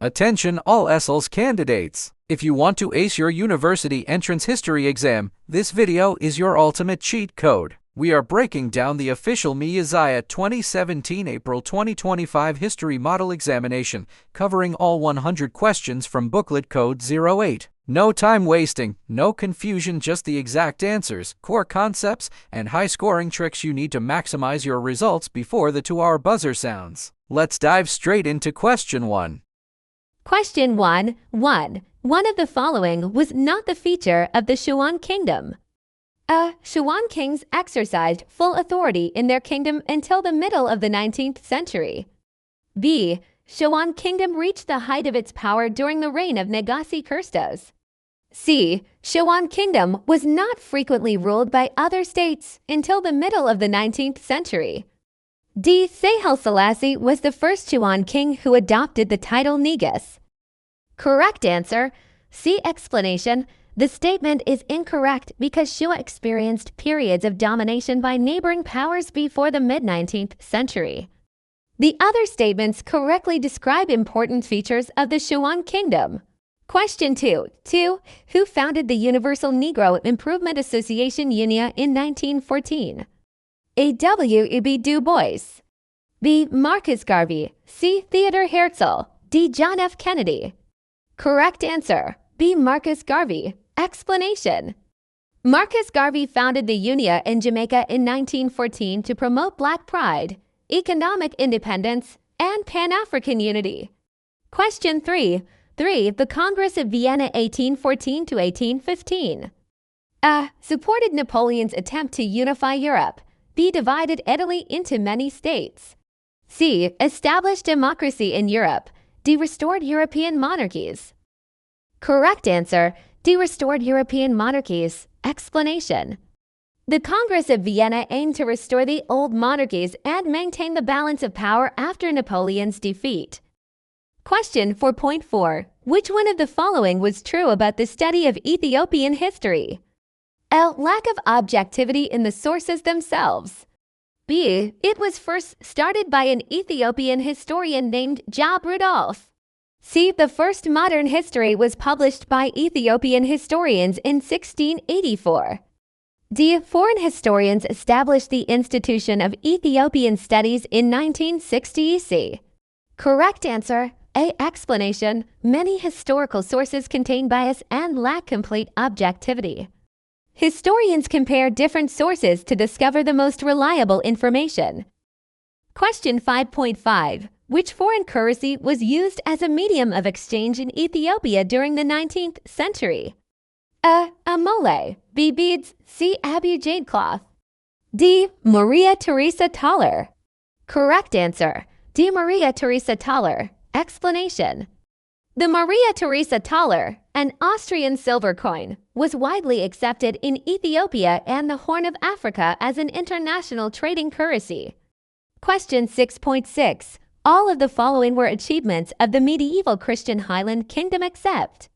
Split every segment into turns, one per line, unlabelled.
Attention all ESSLCE candidates! If you want to ace your university entrance history exam, this video is your ultimate cheat code. We are breaking down the official ESSLCE 2017 April 2025 History Model Examination, covering all 100 questions from Booklet Code 08. No time wasting, no confusion, just the exact answers, core concepts, and high-scoring tricks you need to maximize your results before the 2-hour buzzer sounds. Let's dive straight into question 1.
Question 1. One of the following was not the feature of the Hewett Kingdom. A. Hewett kings exercised full authority in their kingdom until the middle of the 19th century. B. Hewett Kingdom reached the height of its power during the reign of Negassi Kirstos. C. Hewett Kingdom was not frequently ruled by other states until the middle of the 19th century. D. ESSLCE was the first Hewett king who adopted the title Negus. Correct answer. C. Explanation. The statement is incorrect because Hewett experienced periods of domination by neighboring powers before the mid-19th century. The other statements correctly describe important features of the Hewett Kingdom. Question 2. Who founded the Universal Negro Improvement Association UNIA in 1914? A. W.E.B. Du Bois. B. Marcus Garvey. C. Theodore Herzl. D. John F. Kennedy. Correct answer. B. Marcus Garvey. Explanation. Marcus Garvey founded the UNIA in Jamaica in 1914 to promote Black pride, economic independence, and Pan-African unity. Question 3. The Congress of Vienna 1814 to 1815. A. Supported Napoleon's attempt to unify Europe. B. Divided Italy into many states. C. Established democracy in Europe. D. Restored European monarchies. Correct answer. D. Restored European monarchies. Explanation. The Congress of Vienna aimed to restore the old monarchies and maintain the balance of power after Napoleon's defeat. Question 4.4. Which one of the following was true about the study of Ethiopian history? A. Lack of objectivity in the sources themselves. B. It was first started by an Ethiopian historian named Job Rudolph. C. The first modern history was published by Ethiopian historians in 1684. D. Foreign historians established the institution of Ethiopian studies in 1960 EC. Correct answer. A. Explanation. Many historical sources contain bias and lack complete objectivity. Historians compare different sources to discover the most reliable information. Question 5.5. Which foreign currency was used as a medium of exchange in Ethiopia during the 19th century? A. Amole. B. Beads. C. Abu jade cloth. D. Maria Theresa Thaler. Correct answer. D. Maria Theresa Thaler. Explanation. The Maria Theresa Thaler, an Austrian silver coin, was widely accepted in Ethiopia and the Horn of Africa as an international trading currency. Question 6.6. All of the following were achievements of the medieval Christian Highland Kingdom except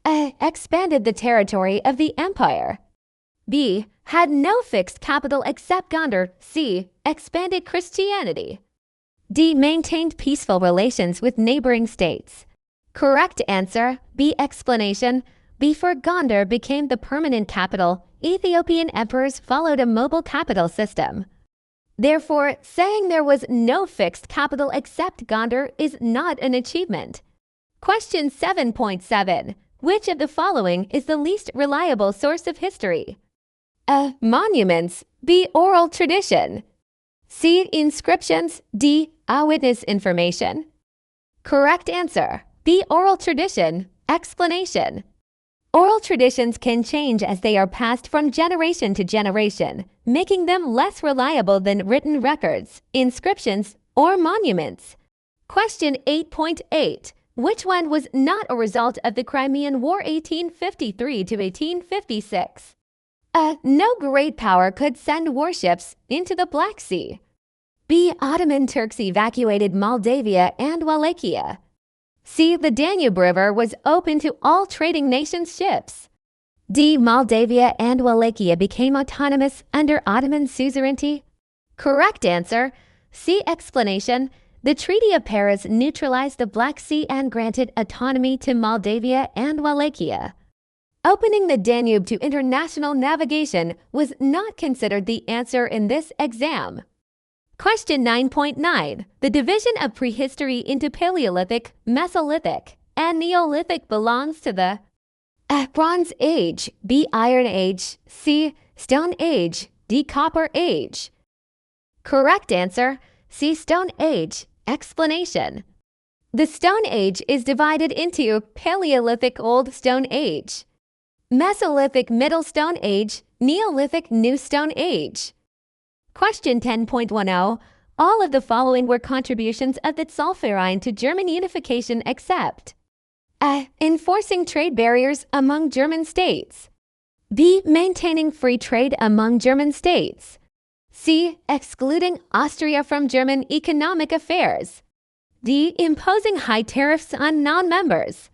A. Expanded the territory of the empire. B. Had no fixed capital except Gondar. C. Expanded Christianity. D. Maintained peaceful relations with neighboring states. Correct answer. B. Explanation. Before Gondar became the permanent capital, Ethiopian emperors followed a mobile capital system. Therefore, saying there was no fixed capital except Gondar is not an achievement. Question 7.7. Which of the following is the least reliable source of history? A. Monuments. B. Oral tradition. C. Inscriptions. D. Eyewitness information. Correct answer. B. Oral tradition. Explanation. Oral traditions can change as they are passed from generation to generation, making them less reliable than written records, inscriptions, or monuments. Question 8.8. Which one was not a result of the Crimean War 1853 to 1856? A. No great power could send warships into the Black Sea. B. Ottoman Turks evacuated Moldavia and Wallachia. C. The Danube River was open to all trading nations' ships. D. Moldavia and Wallachia became autonomous under Ottoman suzerainty. Correct answer. C. Explanation. The Treaty of Paris neutralized the Black Sea and granted autonomy to Moldavia and Wallachia. Opening the Danube to international navigation was not considered the answer in this exam. Question 9.9. The division of prehistory into Paleolithic, Mesolithic, and Neolithic belongs to the Bronze Age, B. Iron Age, C. Stone Age, D. Copper Age. Correct answer, C. Stone Age. Explanation. The Stone Age is divided into Paleolithic Old Stone Age, Mesolithic Middle Stone Age, Neolithic New Stone Age. Question 10.10. All of the following were contributions of the Zollverein to German unification except A. Enforcing trade barriers among German states. B. Maintaining free trade among German states. C. Excluding Austria from German economic affairs. D. Imposing high tariffs on non-members.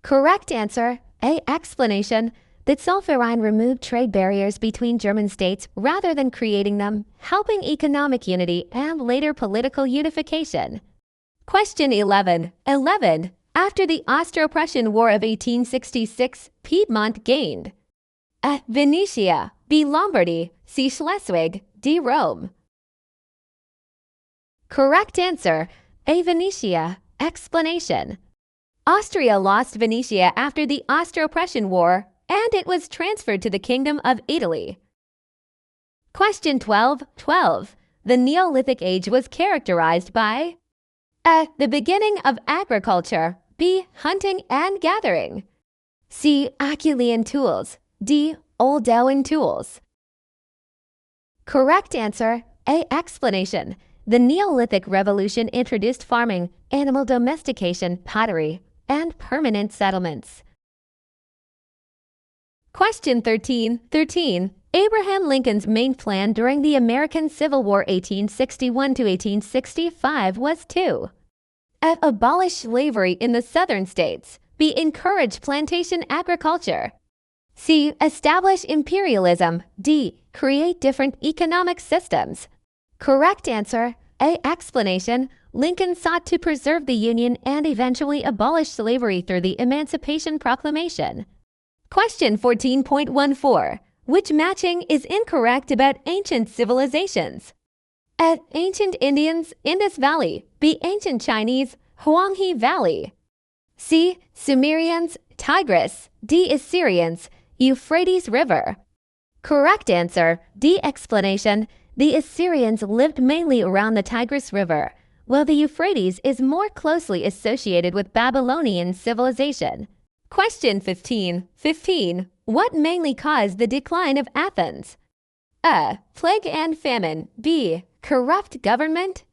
Correct answer, A. Explanation. The Zollverein removed trade barriers between German states rather than creating them, helping economic unity and later political unification. Question 11. After the Austro-Prussian War of 1866, Piedmont gained A. Venetia, B. Lombardy, C. Schleswig, D. Rome. Correct answer, A. Venetia. Explanation. Austria lost Venetia after the Austro-Prussian War, and it was transferred to the Kingdom of Italy. Question 12. The Neolithic Age was characterized by A. The beginning of agriculture, B. Hunting and gathering, C. Acheulean tools, D. Oldowan tools. Correct answer, A. Explanation. The Neolithic Revolution introduced farming, animal domestication, pottery, and permanent settlements. Question 13. Abraham Lincoln's main plan during the American Civil War 1861 to 1865 was to A. Abolish slavery in the southern states, B. Encourage plantation agriculture, C. Establish imperialism, D. Create different economic systems. Correct answer, A. Explanation. Lincoln sought to preserve the Union and eventually abolish slavery through the Emancipation Proclamation. Question 14.14. Which matching is incorrect about ancient civilizations? A. Ancient Indians, Indus Valley, B. Ancient Chinese, Huanghe Valley, C. Sumerians, Tigris, D. Assyrians, Euphrates River. Correct answer, D. Explanation. The Assyrians lived mainly around the Tigris River, while the Euphrates is more closely associated with Babylonian civilization. Question 15. What mainly caused the decline of Athens? A. Plague and famine, B. Corrupt government,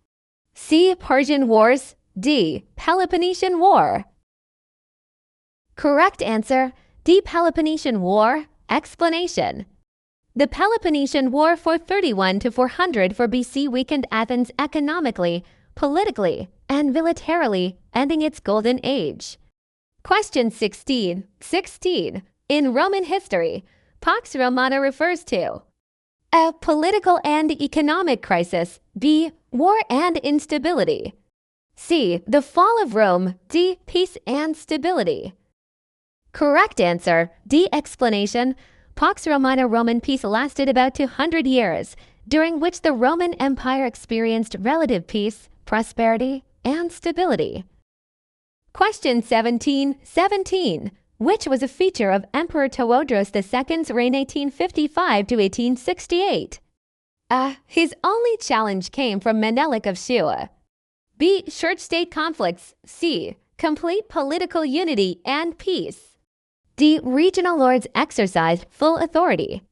C. Persian Wars, D. Peloponnesian War. Correct answer, D. Peloponnesian War. Explanation. The Peloponnesian War 431 to 400 for BC weakened Athens economically, politically, and militarily, ending its golden age. Question 16. In Roman history, Pax Romana refers to A. Political and economic crisis, B. War and instability, C. The fall of Rome, D. Peace and stability. Correct answer, D. Explanation. Pax Romana Roman peace lasted about 200 years, during which the Roman Empire experienced relative peace, prosperity, and stability. Question 17. Which was a feature of Emperor Tewodros II's reign 1855 to 1868? A. His only challenge came from Menelik of Hewett. B. Church-state conflicts. C. Complete political unity and peace. D. Regional lords exercised full authority.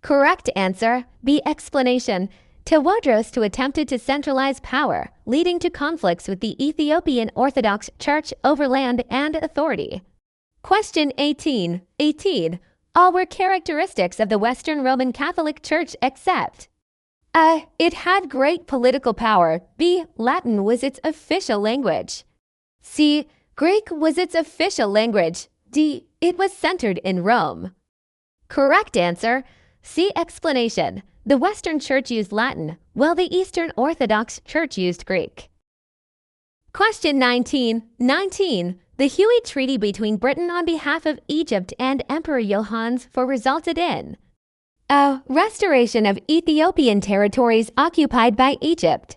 Correct answer, B. Explanation. Tewodros II attempted to centralize power, leading to conflicts with the Ethiopian Orthodox Church over land and authority. Question 18. All were characteristics of the Western Roman Catholic Church except A. It had great political power. B. Latin was its official language. C. Greek was its official language. D. It was centered in Rome. Correct answer, C. Explanation. The Western Church used Latin, while the Eastern Orthodox Church used Greek. Question 19. The Hewett Treaty between Britain on behalf of Egypt and Emperor Johannes IV resulted in A. Restoration of Ethiopian territories occupied by Egypt.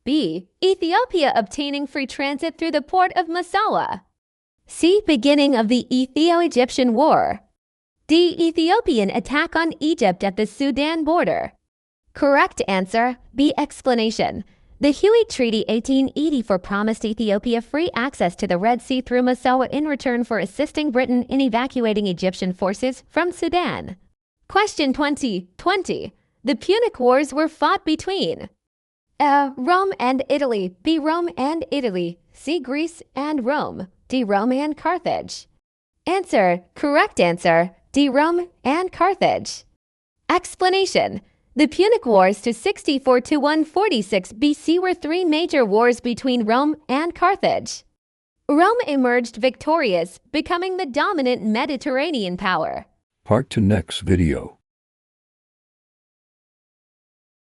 B. Ethiopia obtaining free transit through the port of Massawa. C. Beginning of the Ethio-Egyptian War. D. Ethiopian attack on Egypt at the Sudan border. Correct answer, B. Explanation. The Hewett Treaty 1884 promised Ethiopia free access to the Red Sea through Massawa in return for assisting Britain in evacuating Egyptian forces from Sudan. Question 20. The Punic Wars were fought between A. Rome and Italy. B. Rome and Italy. C. Greece and Rome. D. Rome and Carthage. Answer. Correct answer. D. Rome and Carthage. Explanation. The Punic Wars to 64 to 146 BC were three major wars between Rome and Carthage. Rome emerged victorious, becoming the dominant Mediterranean power.
Part to next video.